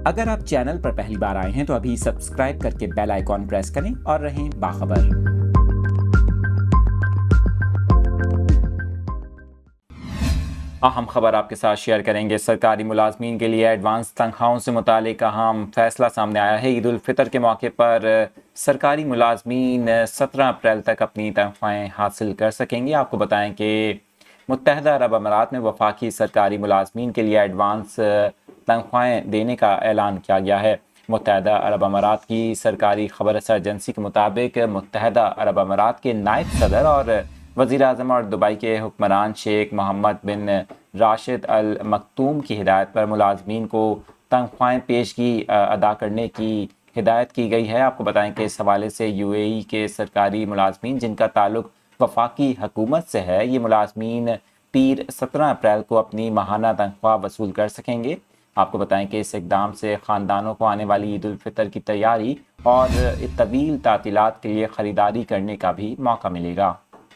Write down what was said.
اگر آپ چینل پر پہلی بار آئے ہیں تو ابھی سبسکرائب کر کے بیل آئیکن پریس کریں اور رہیں باخبر۔ اہم خبر آپ کے ساتھ شیئر کریں گے۔ سرکاری ملازمین کے لیے ایڈوانس تنخواہوں سے متعلق اہم فیصلہ سامنے آیا ہے۔ عید الفطر کے موقع پر سرکاری ملازمین 17 اپریل تک اپنی تنخواہیں حاصل کر سکیں گے۔ آپ کو بتائیں کہ متحدہ عرب امارات میں وفاقی سرکاری ملازمین کے لیے ایڈوانس تنخواہیں دینے کا اعلان کیا گیا ہے۔ متحدہ عرب امارات کی سرکاری خبر رساں ایجنسی کے مطابق متحدہ عرب امارات کے نائب صدر اور وزیر اعظم اور دبئی کے حکمران شیخ محمد بن راشد ال مکتوم کی ہدایت پر ملازمین کو تنخواہیں پیشگی ادا کرنے کی ہدایت کی گئی ہے۔ آپ کو بتائیں کہ اس حوالے سے یو اے ای کے سرکاری ملازمین جن کا تعلق وفاقی حکومت سے ہے، یہ ملازمین پیر 17 اپریل کو اپنی ماہانہ تنخواہ وصول کر سکیں گے۔ آپ کو بتائیں کہ اس اقدام سے خاندانوں کو آنے والی عید الفطر کی تیاری اور طویل تعطیلات کے لیے خریداری کرنے کا بھی موقع ملے گا۔